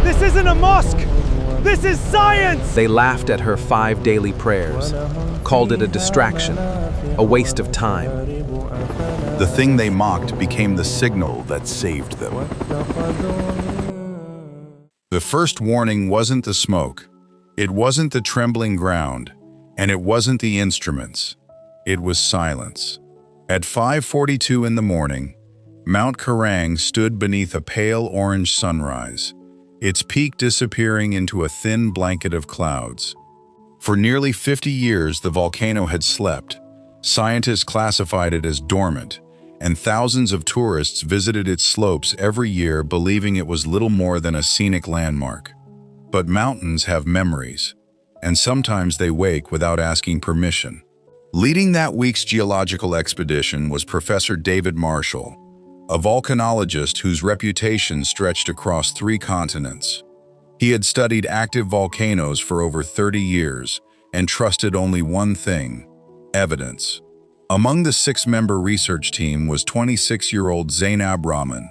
This isn't a mosque! This is science! They laughed at her 5 daily prayers, called it a distraction, a waste of time. The thing they mocked became the signal that saved them. The first warning wasn't the smoke, it wasn't the trembling ground, and it wasn't the instruments. It was silence. At 5:42 in the morning, Mount Kerrang stood beneath a pale orange sunrise, its peak disappearing into a thin blanket of clouds. For nearly 50 years, the volcano had slept. Scientists classified it as dormant, and thousands of tourists visited its slopes every year, believing it was little more than a scenic landmark. But mountains have memories, and sometimes they wake without asking permission. Leading that week's geological expedition was Professor David Marshall, a volcanologist whose reputation stretched across 3 continents. He had studied active volcanoes for over 30 years and trusted only one thing: evidence. Among the 6-member research team was 26-year-old Zainab Rahman.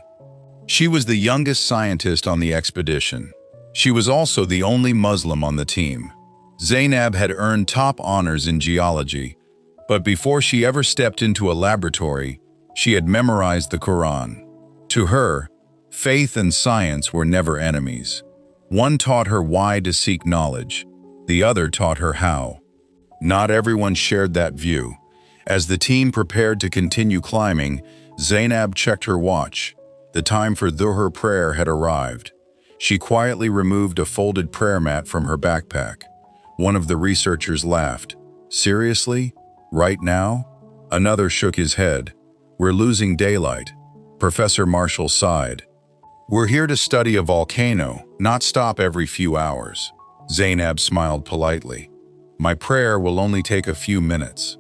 She was the youngest scientist on the expedition. She was also the only Muslim on the team. Zainab had earned top honors in geology, but before she ever stepped into a laboratory, she had memorized the Quran. To her, faith and science were never enemies. One taught her why to seek knowledge, the other taught her how. Not everyone shared that view. As the team prepared to continue climbing, Zainab checked her watch. The time for Dhuhr prayer had arrived. She quietly removed a folded prayer mat from her backpack. One of the researchers laughed. "Seriously? Right now?" Another shook his head. "We're losing daylight." Professor Marshall sighed. "We're here to study a volcano, not stop every few hours." Zainab smiled politely. "My prayer will only take a few minutes."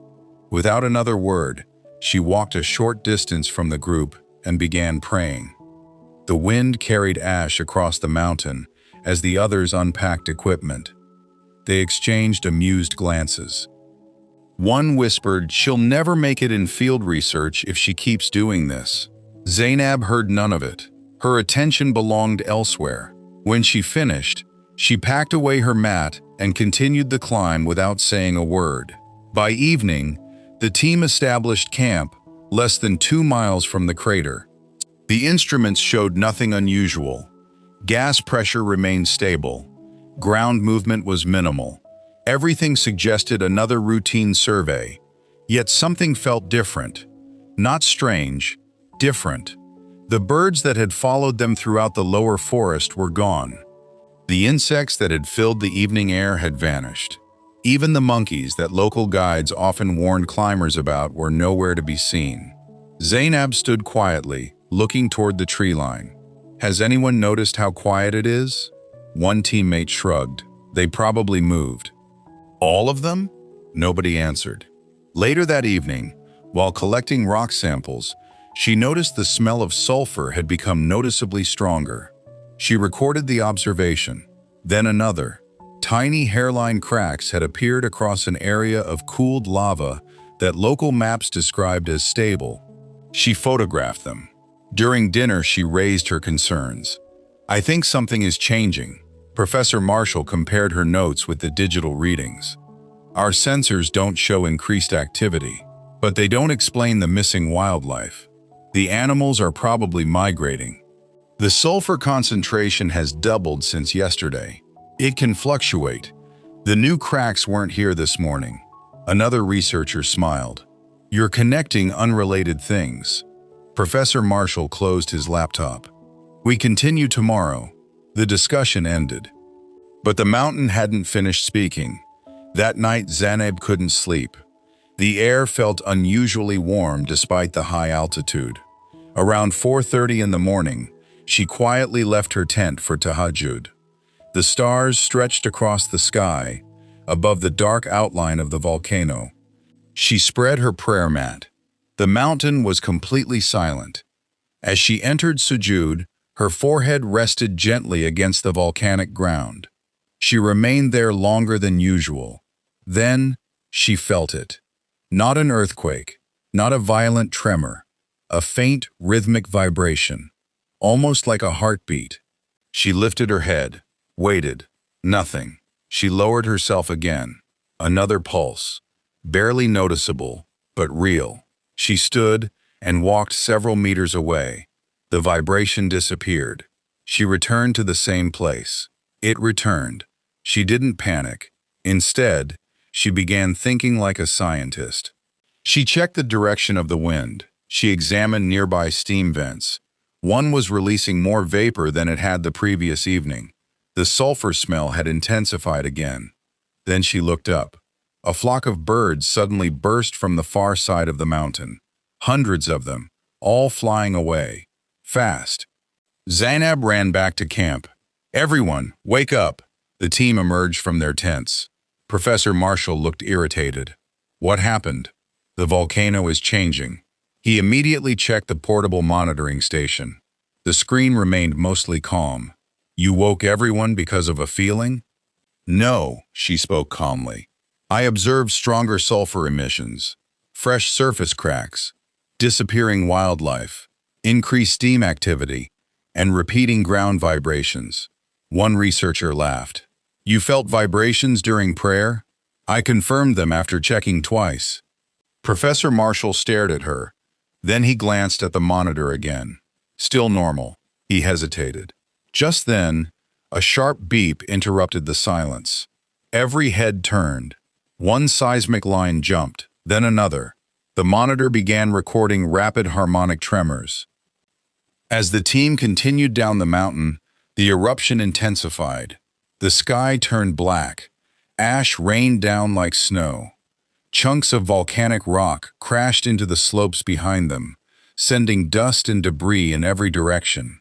Without another word, she walked a short distance from the group and began praying. The wind carried ash across the mountain as the others unpacked equipment. They exchanged amused glances. One whispered, "She'll never make it in field research if she keeps doing this." Zainab heard none of it. Her attention belonged elsewhere. When she finished, she packed away her mat and continued the climb without saying a word. By evening, the team established camp less than 2 miles from the crater. The instruments showed nothing unusual. Gas pressure remained stable. Ground movement was minimal. Everything suggested another routine survey. Yet something felt different. Not strange, different. The birds that had followed them throughout the lower forest were gone. The insects that had filled the evening air had vanished. Even the monkeys that local guides often warned climbers about were nowhere to be seen. Zainab stood quietly, looking toward the tree line. "Has anyone noticed how quiet it is?" One teammate shrugged. "They probably moved." "All of them?" Nobody answered. Later that evening, while collecting rock samples, she noticed the smell of sulfur had become noticeably stronger. She recorded the observation. Then another. Tiny hairline cracks had appeared across an area of cooled lava that local maps described as stable. She photographed them. During dinner, she raised her concerns. "I think something is changing." Professor Marshall compared her notes with the digital readings. "Our sensors don't show increased activity, but they don't explain the missing wildlife. The animals are probably migrating. The sulfur concentration has doubled since yesterday. It can fluctuate. The new cracks weren't here this morning." Another researcher smiled. "You're connecting unrelated things." Professor Marshall closed his laptop. "We continue tomorrow." The discussion ended. But the mountain hadn't finished speaking. That night, Zainab couldn't sleep. The air felt unusually warm despite the high altitude. Around 4:30 in the morning, she quietly left her tent for tahajjud. The stars stretched across the sky, above the dark outline of the volcano. She spread her prayer mat. The mountain was completely silent. As she entered sujud, her forehead rested gently against the volcanic ground. She remained there longer than usual. Then, she felt it. Not an earthquake, not a violent tremor, a faint, rhythmic vibration. almost like a heartbeat. She lifted her head, waited. Nothing. She lowered herself again. Another pulse. Barely noticeable, but real. She stood and walked several meters away. The vibration disappeared. She returned to the same place. It returned. She didn't panic. Instead, she began thinking like a scientist. She checked the direction of the wind. She examined nearby steam vents. One was releasing more vapor than it had the previous evening. The sulfur smell had intensified again. Then she looked up. A flock of birds suddenly burst from the far side of the mountain. Hundreds of them, all flying away. Fast. Zainab ran back to camp. "Everyone, wake up!" The team emerged from their tents. Professor Marshall looked irritated. "What happened?" "The volcano is changing." He immediately checked the portable monitoring station. The screen remained mostly calm. "You woke everyone because of a feeling?" "No," she spoke calmly. "I observed stronger sulfur emissions, fresh surface cracks, disappearing wildlife, increased steam activity, and repeating ground vibrations." One researcher laughed. "You felt vibrations during prayer?" "I confirmed them after checking twice." Professor Marshall stared at her. Then he glanced at the monitor again. Still normal. He hesitated. Just then, a sharp beep interrupted the silence. Every head turned. One seismic line jumped, then another. The monitor began recording rapid harmonic tremors. As the team continued down the mountain, the eruption intensified. The sky turned black. Ash rained down like snow. Chunks of volcanic rock crashed into the slopes behind them, sending dust and debris in every direction.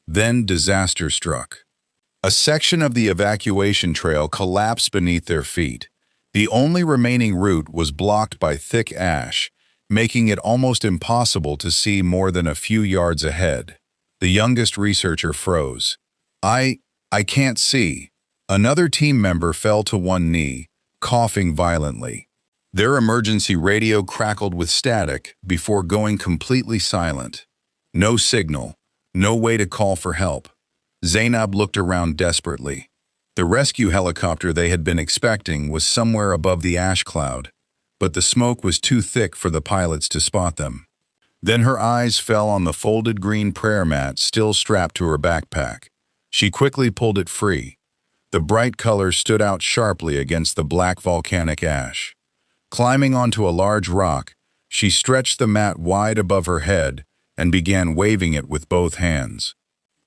Then disaster struck. A section of the evacuation trail collapsed beneath their feet. The only remaining route was blocked by thick ash, making it almost impossible to see more than a few yards ahead. The youngest researcher froze. I can't see." Another team member fell to one knee, coughing violently. Their emergency radio crackled with static before going completely silent. No signal, no way to call for help. Zainab looked around desperately. The rescue helicopter they had been expecting was somewhere above the ash cloud, but the smoke was too thick for the pilots to spot them. Then her eyes fell on the folded green prayer mat still strapped to her backpack. She quickly pulled it free. The bright color stood out sharply against the black volcanic ash. Climbing onto a large rock, she stretched the mat wide above her head and began waving it with both hands.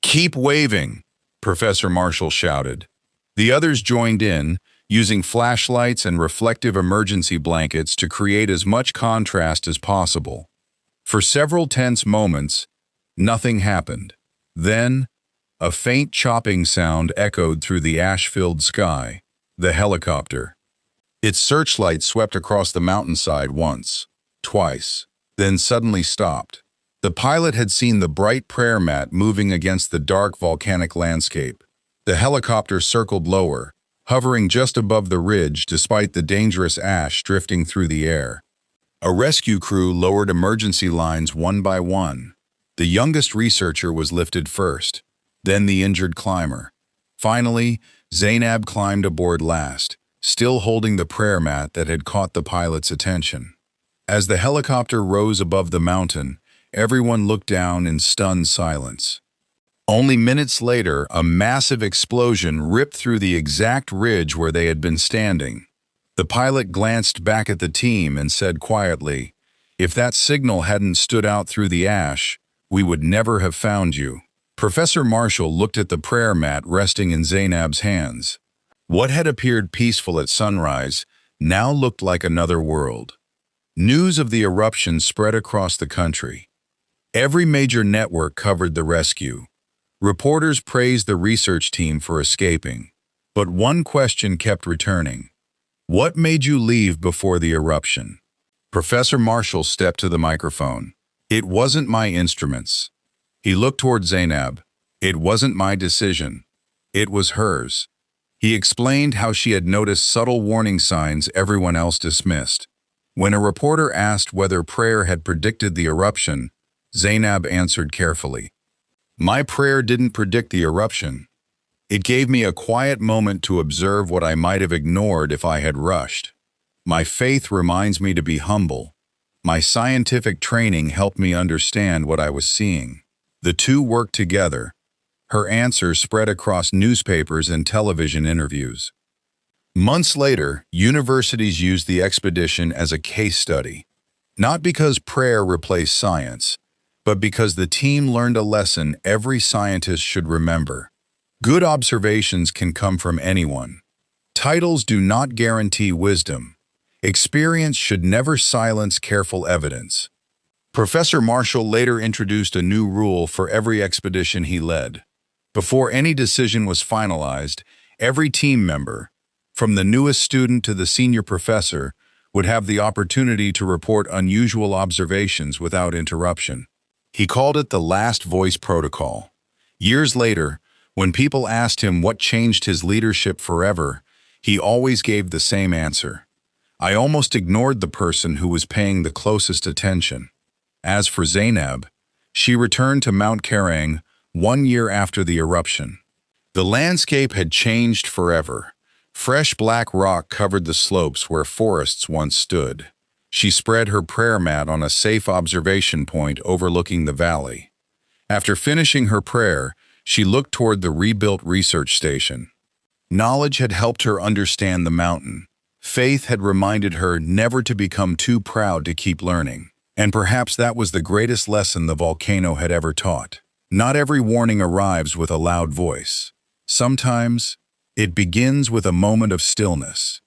"Keep waving," Professor Marshall shouted. The others joined in, using flashlights and reflective emergency blankets to create as much contrast as possible. For several tense moments, nothing happened. Then, a faint chopping sound echoed through the ash-filled sky. The helicopter. Its searchlight swept across the mountainside once, twice, then suddenly stopped. The pilot had seen the bright prayer mat moving against the dark volcanic landscape. The helicopter circled lower, hovering just above the ridge despite the dangerous ash drifting through the air. A rescue crew lowered emergency lines one by one. The youngest researcher was lifted first, then the injured climber. Finally, Zainab climbed aboard last, still holding the prayer mat that had caught the pilot's attention. As the helicopter rose above the mountain, everyone looked down in stunned silence. Only minutes later, a massive explosion ripped through the exact ridge where they had been standing. The pilot glanced back at the team and said quietly, "If that signal hadn't stood out through the ash, we would never have found you." Professor Marshall looked at the prayer mat resting in Zainab's hands. What had appeared peaceful at sunrise now looked like another world. News of the eruption spread across the country. Every major network covered the rescue. Reporters praised the research team for escaping. But one question kept returning. What made you leave before the eruption? Professor Marshall stepped to the microphone. It wasn't my instruments. He looked toward Zainab. It wasn't my decision. It was hers. He explained how she had noticed subtle warning signs everyone else dismissed. When a reporter asked whether prayer had predicted the eruption, Zainab answered carefully. My prayer didn't predict the eruption. It gave me a quiet moment to observe what I might have ignored if I had rushed. My faith reminds me to be humble. My scientific training helped me understand what I was seeing. The two worked together. Her answer spread across newspapers and television interviews. Months later, universities used the expedition as a case study. Not because prayer replaced science, but because the team learned a lesson every scientist should remember. Good observations can come from anyone. Titles do not guarantee wisdom. Experience should never silence careful evidence. Professor Marshall later introduced a new rule for every expedition he led. Before any decision was finalized, every team member, from the newest student to the senior professor, would have the opportunity to report unusual observations without interruption. He called it the last voice protocol. Years later, when people asked him what changed his leadership forever, he always gave the same answer. I almost ignored the person who was paying the closest attention. As for Zainab, she returned to Mount Kerang 1 year after the eruption. The landscape had changed forever. Fresh black rock covered the slopes where forests once stood. She spread her prayer mat on a safe observation point overlooking the valley. After finishing her prayer, she looked toward the rebuilt research station. Knowledge had helped her understand the mountain. Faith had reminded her never to become too proud to keep learning. And perhaps that was the greatest lesson the volcano had ever taught. Not every warning arrives with a loud voice. Sometimes, it begins with a moment of stillness.